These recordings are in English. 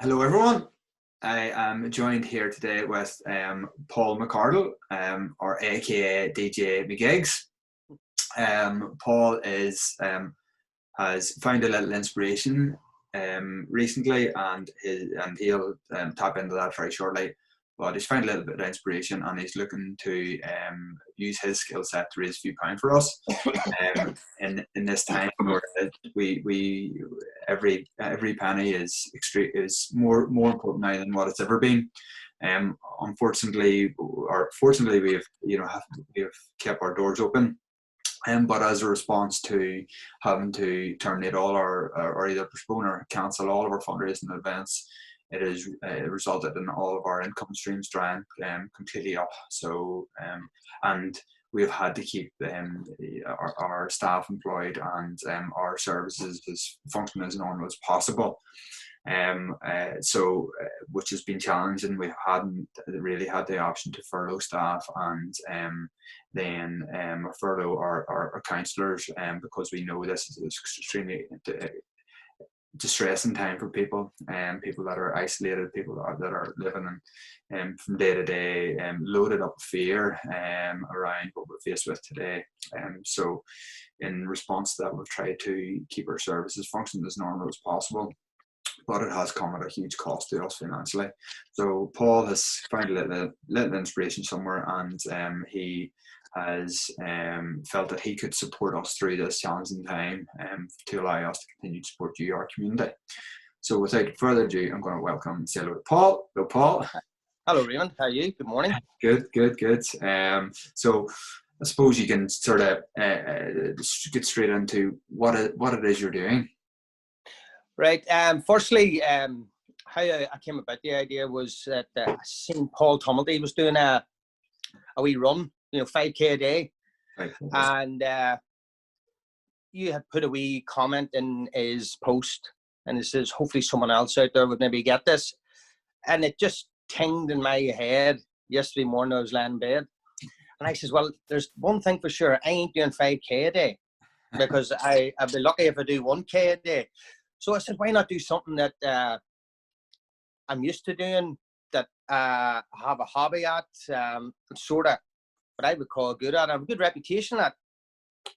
Hello, everyone. I am joined here today with Paul McCardle, or AKA DJ MAGIGGS. Paul has found a little inspiration recently, and he'll tap into that very shortly. But he's found a little bit of inspiration, and he's looking to use his skill set to raise a few pounds for us. In this time where we every penny is more important now than what it's ever been. Unfortunately, or fortunately, we've kept our doors open. But as a response to having to terminate all or either postpone or cancel all of our fundraising events, it has resulted in all of our income streams drying completely up. So, and we've had to keep our staff employed and our services as functioning as normal as possible. Which has been challenging. We hadn't really had the option to furlough staff and then furlough our counsellors, because we know this is extremely distressing time for people, people that are isolated, people that are living from day to day, loaded up with fear around what we're faced with today. So in response to that, we've tried to keep our services functioning as normal as possible, but it has come at a huge cost to us financially. So Paul has found a little inspiration somewhere, and he has felt that he could support us through this challenging time to allow us to continue to support you, our community. So without further ado, I'm going to welcome and say hello to Paul. Hello, Paul. Hello, Raymond. How are you? Good morning. Good. So I suppose you can sort of get straight into what it is you're doing. Right. Firstly, how I came about the idea was that I seen Paul Tumilty was doing a wee run, 5K a day. Right. And you had put a wee comment in his post, and it says, hopefully someone else out there would maybe get this. And it just tinged in my head yesterday morning. I was laying in bed. And I says, well, there's one thing for sure. I ain't doing 5K a day, because I'd be lucky if I do 1K a day. So I said, why not do something that I'm used to doing, that I have a hobby at, sort of what I would call good at. I have a good reputation at.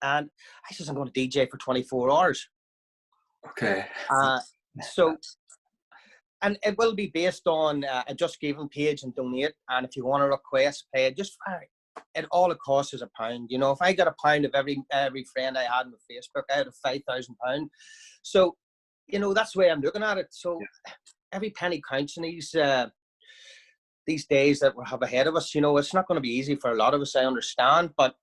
And I says, I'm going to DJ for 24 hours. Okay. And it will be based on a Just Giving page and donate. And if you want to request play, just it all it costs is £1. If I got £1 of every friend I had on Facebook, I had £5,000. So, that's the way I'm looking at it. So every penny counts in these days that we have ahead of us. It's not going to be easy for a lot of us, I understand, but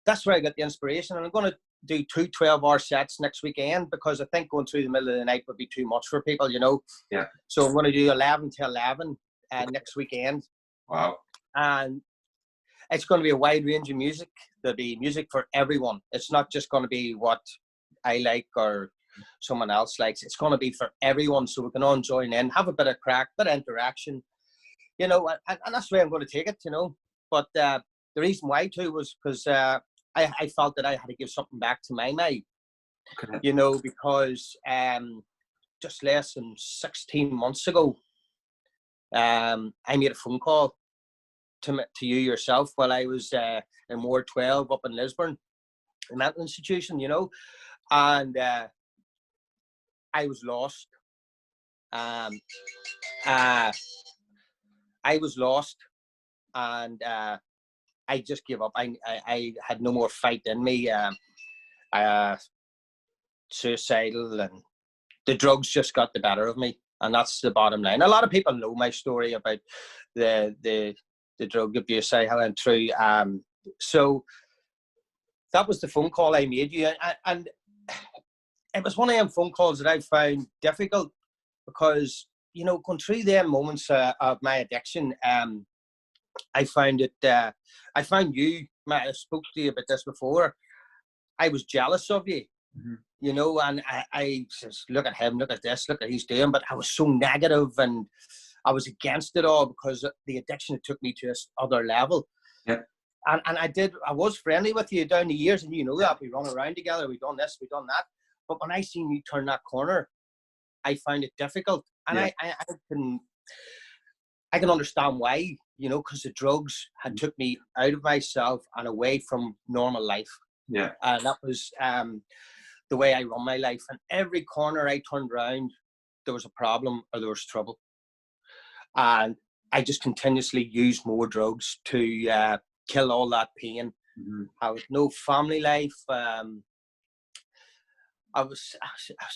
that's where I got the inspiration. And I'm going to do 2 12-hour sets next weekend, because I think going through the middle of the night would be too much for people, Yeah. So I'm going to do 11 to 11 next weekend. Wow. And it's going to be a wide range of music. There'll be music for everyone. It's not just going to be what I like or someone else likes. It's going to be for everyone, so we can all join in, have a bit of crack, bit of interaction, and that's the way I'm going to take it, But the reason why too was because I felt that I had to give something back to my mate. Okay. Because just less than 16 months ago, I made a phone call to you yourself while I was in Ward 12 up in Lisburn, a mental institution, and I was lost. I was lost, and I just gave up. I had no more fight in me. Suicidal, and the drugs just got the better of me, and that's the bottom line. A lot of people know my story about the drug abuse I went through. So that was the phone call I made you, and it was one of them phone calls that I found difficult, because going through them moments of my addiction, I found it. I found you. I spoke to you about this before. I was jealous of you, and I says, look at him, look at this, look at he's doing. But I was so negative, and I was against it all, because the addiction took me to this other level. Yeah. And I was friendly with you down the years, and that we run around together, we done this, we done that. But when I seen you turn that corner, I found it difficult. And Yeah. I can understand why, you know, because the drugs had took me out of myself and away from normal life. Yeah. And that was the way I run my life. And every corner I turned around, there was a problem or there was trouble. And I just continuously used more drugs to kill all that pain. Mm-hmm. I had no family life. I was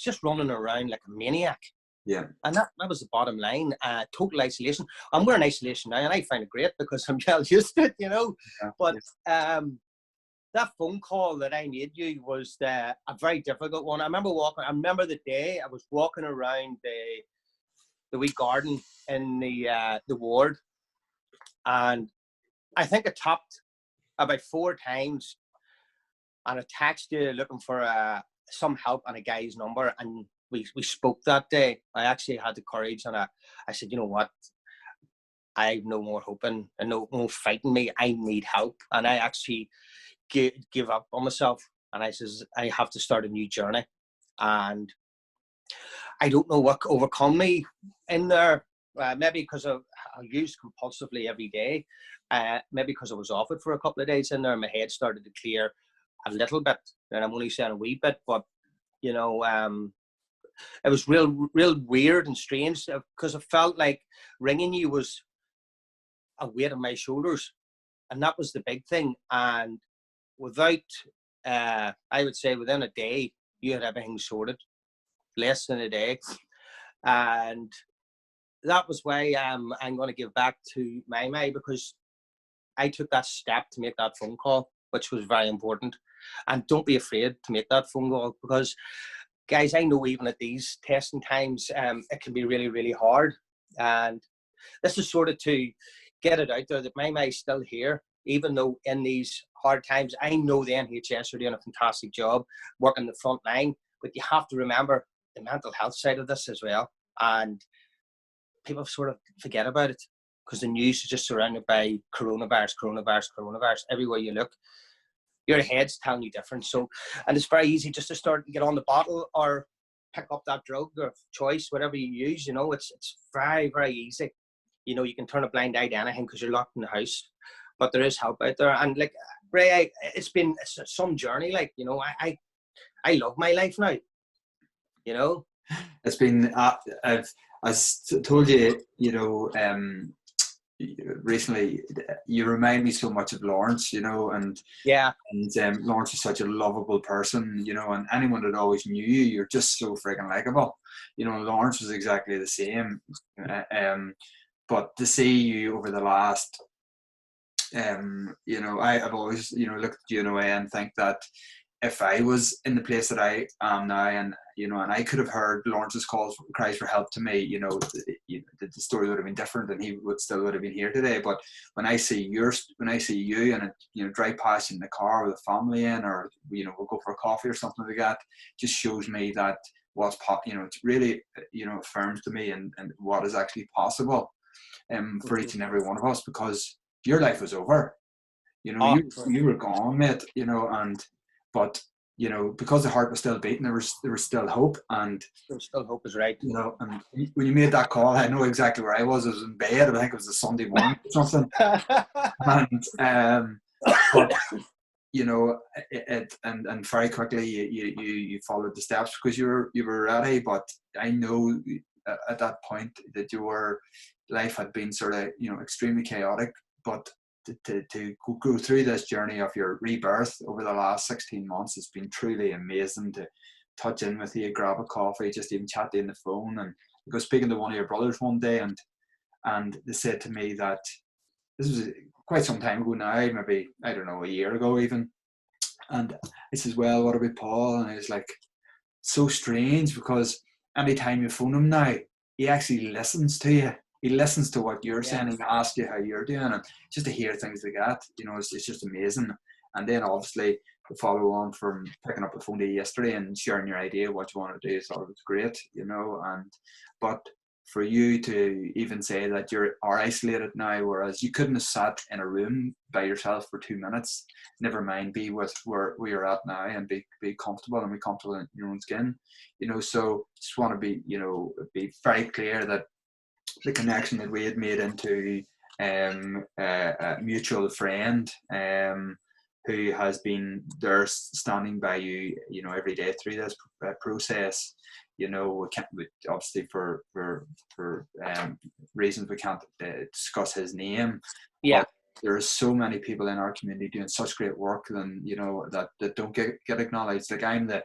just running around like a maniac. Yeah. And that was the bottom line. Total isolation. I'm we're in isolation now, and I find it great because I'm well used to it, you know. Yeah. But that phone call that I made you was a very difficult one. I remember the day I was walking around the wee garden in the ward, and I think I tapped about 4 times, and I texted you looking for some help on a guy's number, and we spoke that day. I actually had the courage, and I said, you know what, I have no more hoping and no fighting me. I need help, and I actually give up on myself, and I says I have to start a new journey, and I don't know what overcome me in there. Maybe because I used compulsively every day. Maybe because I was off it for a couple of days in there, my head started to clear a little bit, and I'm only saying a wee bit, but you know, it was real weird and strange because I felt like ringing you was a weight on my shoulders, and that was the big thing. And without, I would say within a day, you had everything sorted. Less than a day, and that was why I'm going to give back to my because I took that step to make that phone call, which was very important. And don't be afraid to make that phone call because, guys, I know even at these testing times, it can be really hard. And this is sort of to get it out there that my is still here, even though in these hard times, I know the NHS are doing a fantastic job working the front line, but you have to remember the mental health side of this as well. And people sort of forget about it because the news is just surrounded by coronavirus. Everywhere you look, your head's telling you different. So, and it's very easy just to start and get on the bottle or pick up that drug of choice, whatever you use. You know, it's very easy. You know, you can turn a blind eye to anything because you're locked in the house. But there is help out there. And like Ray, it's some journey. Like, you know, I love my life now. You know, it's been I've told you, you know, recently you remind me so much of Lawrence, you know, and yeah, and Lawrence is such a lovable person, you know, and anyone that always knew you, you're just so freaking likable, you know. Lawrence was exactly the same, but to see you over the last you know, I've always, you know, looked at you in a way and think that if I was in the place that I am now, and you know, and I could have heard Lawrence's cries for help to me, you know, the story would have been different, and he would have been here today. But when I see you, and you know, drive past in the car with a family in, or you know, we'll go for a coffee or something like that, just shows me that you know, it's really, you know, affirms to me and what is actually possible, for each and every one of us, because your life was over, you know, you were gone, mate, you know, but you know, because the heart was still beating, there was still hope, and there's still hope is right. You know, and when you made that call, I know exactly where I was. I was in bed. I think it was a Sunday morning or something, and but you know, and very quickly you followed the steps because you were ready. But I know at that point that your life had been sort of, you know, extremely chaotic, but to go through this journey of your rebirth over the last 16 months has been truly amazing. To touch in with you, grab a coffee, just even chat to you on the phone. And I was speaking to one of your brothers one day, and they said to me that this was quite some time ago now, maybe, I don't know, a year ago even. And I says, well, what about Paul? And I was like, so strange, because anytime you phone him now, he actually listens to you. He listens to what you're saying and asks you how you're doing, and just to hear things like that, you know, it's just amazing. And then obviously the follow on from picking up the phone to you yesterday and sharing your idea of what you want to do, so it was great, you know. And but for you to even say that you are isolated now, whereas you couldn't have sat in a room by yourself for 2 minutes, never mind be with where you're at now and be comfortable and be comfortable in your own skin, you know. So just want to be, you know, be very clear that the connection that we had made into a mutual friend who has been there standing by you, you know, every day through this process. You know, obviously for reasons we can't discuss his name. Yeah. But there are so many people in our community doing such great work, and you know, that don't get acknowledged. Like, I'm the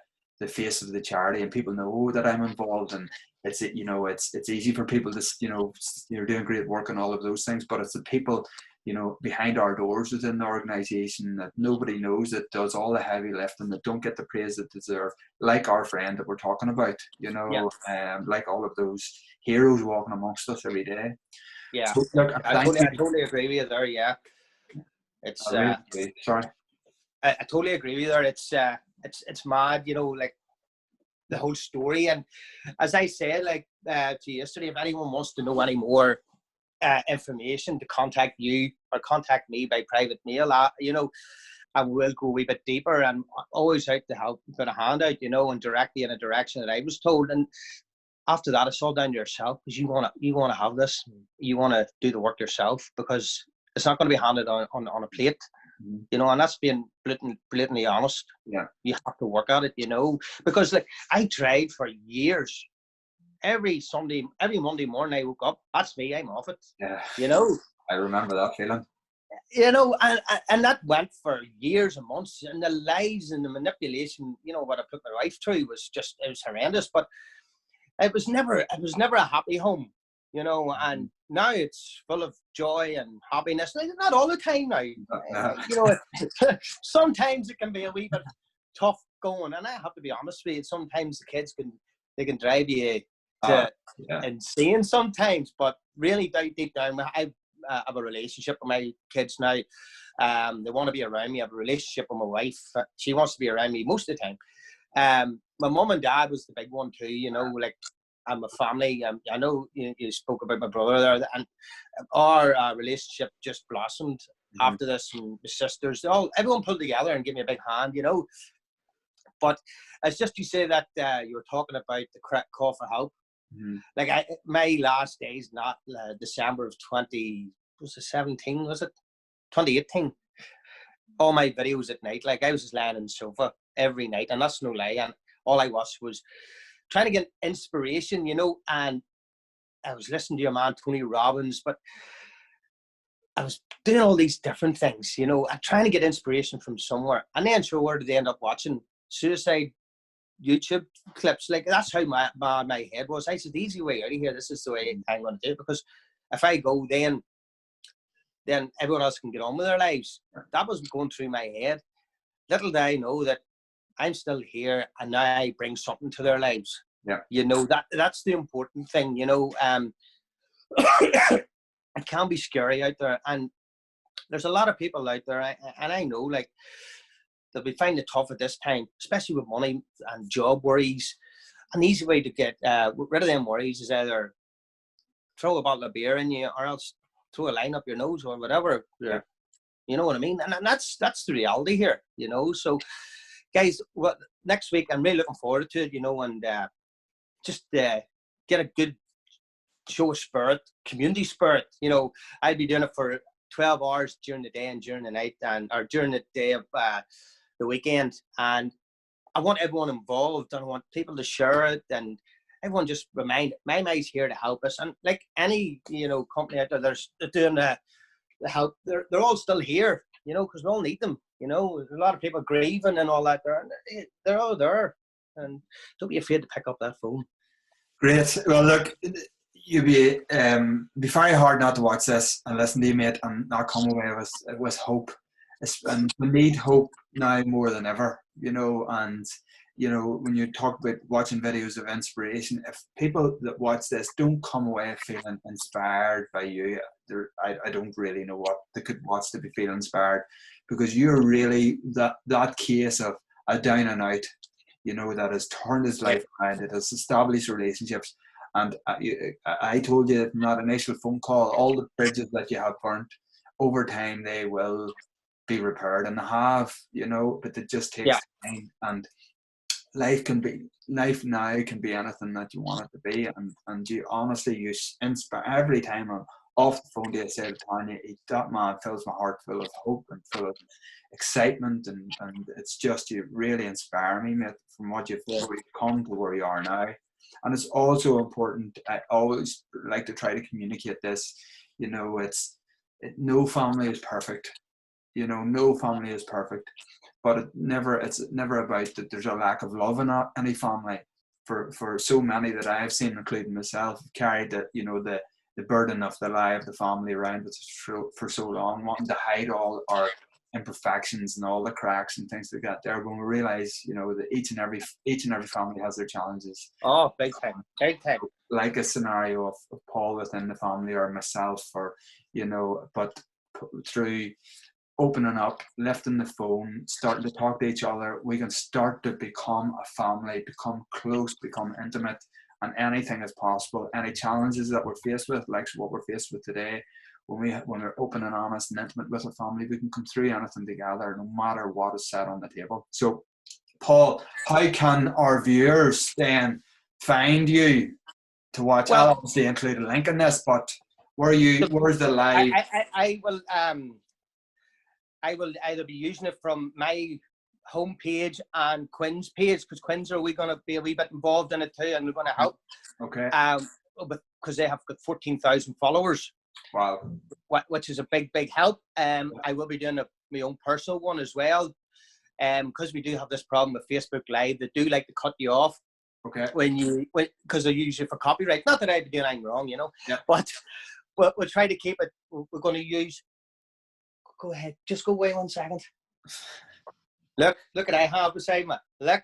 face of the charity, and people know that I'm involved, and it's, you know, it's easy for people to, you know, you're doing great work and all of those things, but it's the people, you know, behind our doors within the organisation that nobody knows, that does all the heavy lifting, that don't get the praise that deserve, like our friend that we're talking about, you know. Yeah. Like all of those heroes walking amongst us every day. Yeah. So, look, I totally agree with you there. Yeah. It's really, sorry. I totally agree with you there. It's mad, you know, like the whole story. And as I said, like to you yesterday, if anyone wants to know any more information, to contact you or contact me by private mail, you know, and we'll go a wee bit deeper. And always out to help, put a hand out, you know, and directly in a direction that I was told. And after that, it's all down to yourself, because you want to have this, you want to do the work yourself, because it's not going to be handed on a plate. You know, and that's being blatantly honest. Yeah. You have to work at it, you know, because like I tried for years. Every Monday morning I woke up, that's me, I'm off it. Yeah. You know. I remember that feeling. You know, and that went for years and months, and the lies and the manipulation, you know, what I put my wife through was horrendous. But it was never a happy home, you know, and now it's full of joy and happiness. Not all the time now. You know, sometimes it can be a wee bit tough going, and I have to be honest with you, sometimes the kids can drive you to insane sometimes, but really deep down, I have a relationship with my kids now. They want to be around me. I have a relationship with my wife. She wants to be around me most of the time. My mum and dad was the big one too, you know, like, and my family. I know you spoke about my brother there, and our relationship just blossomed after this, and the sisters, everyone pulled together and gave me a big hand, you know. But it's just, you say that you were talking about the call for help. Like, my last days, not December of 2017, was it 2018? All my videos at night, like, I was just lying on the sofa every night, and that's no lie, and all I was trying to get inspiration, you know. And I was listening to your man Tony Robbins, but I was doing all these different things, you know, and trying to get inspiration from somewhere. And then, sure, where did they end up watching? Suicide YouTube clips. Like, that's how my head was. I said, the easy way out of here, this is the way I'm going to do it, because if I go, then everyone else can get on with their lives. That was going through my head. Little did I know that I'm still here, and now I bring something to their lives. Yeah. You know, that's the important thing, you know. It can be scary out there, and there's a lot of people out there, and I know, like, that we find it tough at this time, especially with money and job worries. An easy way to get rid of them worries is either throw a bottle of beer in you, or else throw a line up your nose, or whatever. Yeah. You know what I mean? And that's the reality here, you know. So, guys, next week, I'm really looking forward to it, you know, and just get a good show of spirit, community spirit. You know, I'll be doing it for 12 hours during the day and during the night, or during the day of the weekend. And I want everyone involved, and I want people to share it, and everyone just remind, my mate here to help us. And like any, you know, company out there, they're doing the help. They're all still here, you know, because we all need them. You know, there's a lot of people grieving and all that there. They're all there, and don't be afraid to pick up that phone. Great. Well, look, you'd be very hard not to watch this and listen to you, mate, and not come away with hope. And we need hope now more than ever, you know. And you know, when you talk about watching videos of inspiration, if people that watch this don't come away feeling inspired by you, I don't really know what they could watch to be feeling inspired, because you're really that case of a down and out, you know, that has turned his life around. It has established relationships, And I told you from that initial phone call, all the bridges that you have burnt, over time they will be repaired, and they have, you know, but it just takes time. And life now can be anything that you want it to be, and you honestly, you inspire every time I'm off the phone to you. I say to Tanya, that man fills my heart full of hope and full of excitement, and it's just, you really inspire me, mate, from what you've come to where you are now. And it's also important, I always like to try to communicate this, you know, no family is perfect, you know, no family is perfect, but it's never about that there's a lack of love in any family. For so many that I have seen, including myself, carried that, you know, the burden of the lie of the family around us for so long, wanting to hide all our imperfections and all the cracks and things like that. There, when we realize, you know, that each and every family has their challenges. Oh, big time. Like a scenario of Paul within the family, or myself, or, you know, but through opening up, lifting the phone, starting to talk to each other, we can start to become a family, become close, become intimate, and anything is possible. Any challenges that we're faced with, like what we're faced with today, when we're open and honest and intimate with a family, we can come through anything together, no matter what is set on the table. So, Paul, how can our viewers then find you to watch? Well, I'll obviously include a link in this, but where's the live? I will either be using it from my homepage and Quinn's page, because Quinn's are we going to be a wee bit involved in it too, and we're going to help. Okay. Because they have got 14,000 followers. Wow. Which is a big help. I will be doing my own personal one as well. Because we do have this problem with Facebook Live, they do like to cut you off. Okay. Because they're usually for copyright. Not that I'd be doing anything wrong, you know. Yeah. But we'll try to keep it. We're going to use. Go ahead. Just go away 1 second. Look what I have beside me. Look.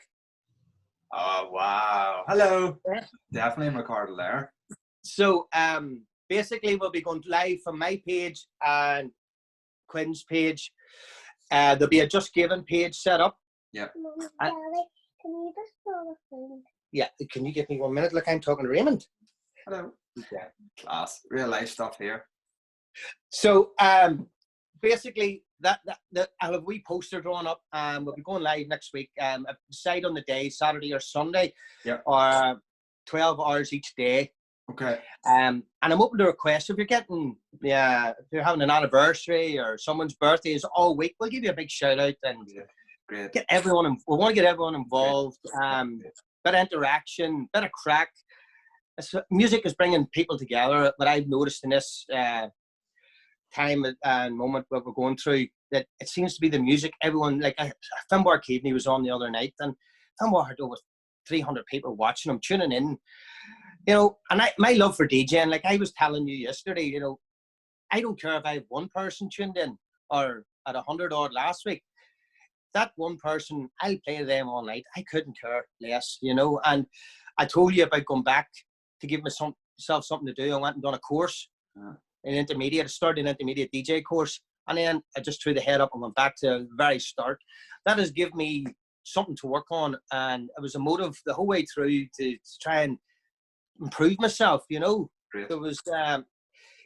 Oh wow. Hello. Yeah. Definitely McCardle there. So basically we'll be going live from my page and Quinn's page. There'll be a Just Giving page set up. Yeah. Can you just throw a phone? Yeah. Can you give me 1 minute? Look, I'm talking to Raymond. Hello. Yeah. Class. Real life stuff here. So basically that I'll have a wee poster drawn up. We'll be going live next week. I've decided on the day, Saturday or Sunday. Yeah. Or 12 hours each day. Okay. And I'm open to requests. If you're if you're having an anniversary or someone's birthday is all week, we'll give you a big shout out and get everyone. We want to get everyone involved. Bit of interaction, bit of crack. Music is bringing people together. But I've noticed in this time and moment what we're going through, that it seems to be the music. Everyone, like Finbar Keaveney was on the other night, and Finbar had over 300 people watching him, tuning in. You know, and my love for DJing, like I was telling you yesterday, you know, I don't care if I have one person tuned in or at 100 odd last week. That one person, I'll play to them all night. I couldn't care less, you know. And I told you about going back to give myself something to do. I went and done a course, an intermediate. I started an intermediate DJ course, and then I just threw the head up and went back to the very start. That has given me something to work on, and it was a motive the whole way through to try and improve myself, you know. Great. There was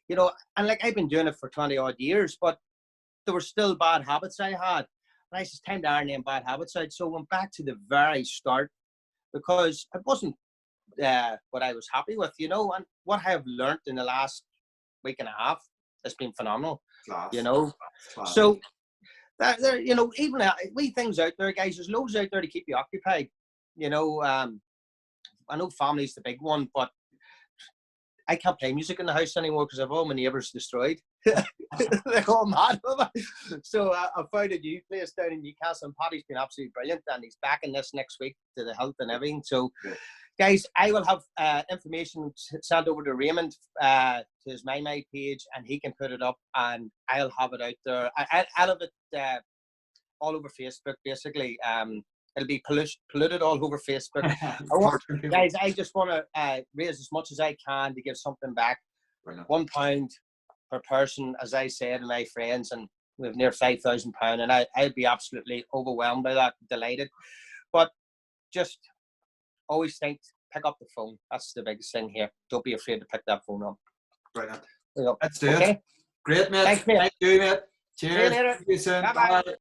you know, and like I've been doing it for 20 odd years, but there were still bad habits I had, and it's time to iron them bad habits out. So I went back to the very start, because it wasn't what I was happy with, you know. And what I have learned in the last week and a half has been phenomenal. Class. You know. Class. So that there, you know, even wee things out there, guys, there's loads out there to keep you occupied, you know. I know family's the big one, but I can't play music in the house anymore because I've all my neighbours destroyed. They're all mad. So I found a new place down in Newcastle, and Paddy's been absolutely brilliant, and he's back in this next week to the health and everything. So, guys, I will have information sent over to Raymond to his My page, and he can put it up, and I'll have it out there. I'll have it all over Facebook, basically. It'll be polluted all over Facebook. Guys, I just want to raise as much as I can to give something back. £1 per person, as I said, and my friends, and we have near £5,000, and I'd be absolutely overwhelmed by that, delighted. But just always think pick up the phone. That's the biggest thing here. Don't be afraid to pick that phone up. Brilliant. Yep. Let's do it. Great, mate. Thanks, mate. Thank you, mate. See you Cheers. later. See you soon. Bye-bye. Bye.